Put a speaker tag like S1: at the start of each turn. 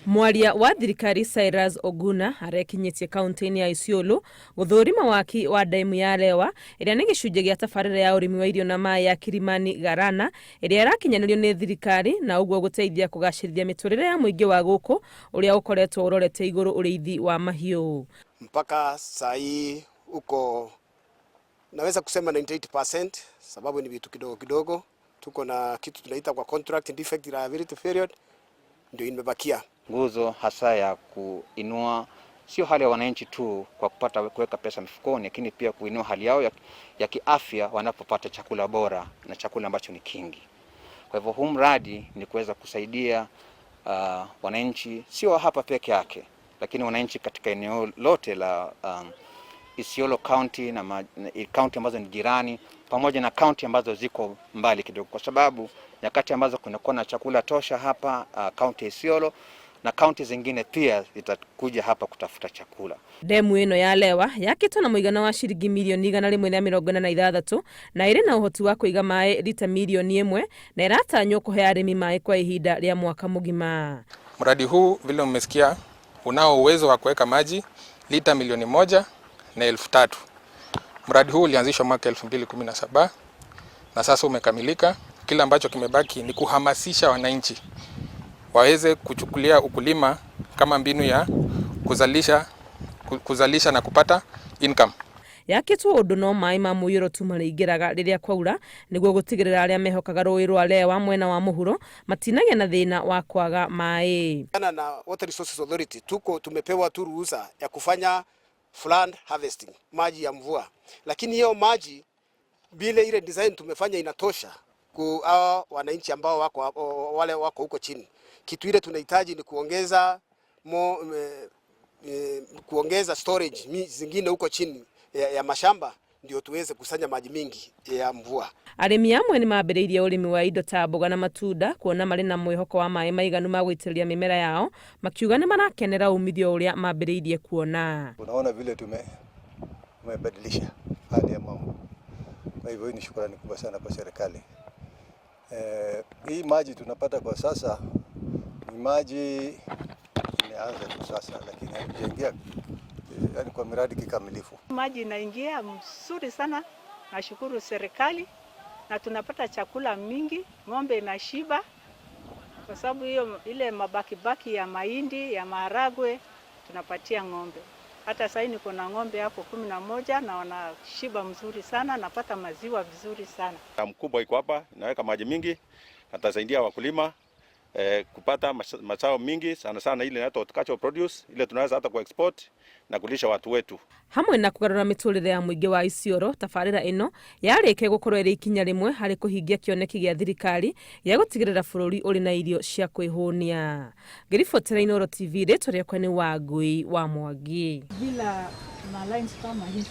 S1: Mwaria wa thirikari Cyrus Oguna arekinyitie kaunti-ini ya Isiolo guthurima waki wa demu ya Lewa iria ni gicunjĩ gĩa tabarĩra ya ũrĩmi wa irio na maĩ ya Kilimani Garana iria irakinyanĩrio ni thirikari na ũguo gũteithia kũgacĩrithia mĩtũrĩre ya mũingĩ wa gũkũ ũrĩa ũkoretwo ũrorete igũrũ ũrĩithi wa mahiũ.
S2: Mpaka saa hii uko naweza kusema 98%, sababu ni vitu kidogo kidogo. Tuko na kitu tunaita kwa contract defect reliability period ndio imebakia.
S3: Nguzo hasa ya kuinua sio hali ya wananchi tu kwa kupata kuweka pesa mifukoni, lakini pia kuinua hali yao ya kiafya wanapopata chakula bora na chakula ambacho ni kingi. Kwa hivyo huu mradi ni kuweza kusaidia wananchi sio hapa peke yake, lakini wananchi katika eneo lote la Isiolo County na county ambazo ni jirani pamoja na county ambazo ziko mbali kidogo, kwa sababu nyakati ambazo kunakuwa na chakula tosha hapa county Isiolo na county zingine pia zitakuja hapa kutafuta chakula.
S1: Demu ino ya Lewa yakitwo na muigana wa shilingi milioni 146 na iri na uhoti wa kuiga maĩ lita milioni 1 na iratanywo kuhe arĩmi maĩ kwa ihinda rĩa mwaka mugima.
S4: Mradi huu vile umesikia unao uwezo wa kuweka maji lita milioni 1,300,000. Mradi huu ulianzishwa mwaka 2017 na sasa umekamilika. Kila ambacho kimebaki ni kuhamasisha wananchi waweze kuchukulia ukulima kama mbinu ya kuzalisha na kupata income.
S1: Yakitwo undu no maĩ ma mũiyũro tu marĩingĩraga rĩrĩa kwaura nĩguo gũtigĩrĩra arĩa mehokaga rũĩ rwa Lewa mwena wa mũhuro matinagia na thĩna wa kwaga maĩ.
S2: Na Water Resources Authority tumepewa tu ruhusa ya kufanya flood harvesting, maji ya mvua, lakini hiyo maji bila ile design tumefanya inatosha kwa wananchi ambao wale wako huko chini. Kitu ile tunahitaji ni kuongeza storage zingine huko chini ya mashamba ndio tuweze kusanya maji mingi ya mvua.
S1: Arĩmi amwe ni mambĩrĩirie ũrĩmi wa indo ta mboga na matunda kuona marĩ na mwĩhoko wa maĩ maiganu ma gũitĩrĩria mĩmera yao, makiuga ni marakenera umithio ũrĩa mambĩrĩirie kuona.
S5: Unaona vile tumebadilisha hali ya mambo. Kwa hivyo ni shukrani kubwa sana kwa serikali. Hii maji tunapata kwa sasa ni maji imeanza tu sasa, lakini haijaingia yani kwa miradi kikamilifu.
S6: Maji inaingia mzuri sana, nashukuru serikali, na tunapata chakula mingi, ng'ombe inashiba kwa sababu hiyo ile mabaki ya mahindi ya maharagwe tunapatia ng'ombe. Hata sasa niko na ng'ombe hapo 11 na wanashiba mzuri sana, napata maziwa vizuri sana.
S7: Mkubwa iko hapa, inaweka maji mingi, atasaidia wakulima kupata mazao mingi sana ile inaitwa horticultural produce, ile tunaweza hata kuexport na kulisha watu wetu.
S1: Hamwe na kugarũra mĩtũrĩre ya mũingĩ wa Isiolo, tabarĩra ĩno yarĩkia gũkorwo ĩrĩ ikinya rĩmwe harĩ kũhingia kĩoneki gĩa thirikari gĩa gũtigĩrĩra bũrũri ũrĩ na irio cia kwĩhũnia. Ngĩribotera Inooro TV, rĩtwa rĩakwa nĩ Wangui wa Mwangi.
S8: Bila na lines kama hizi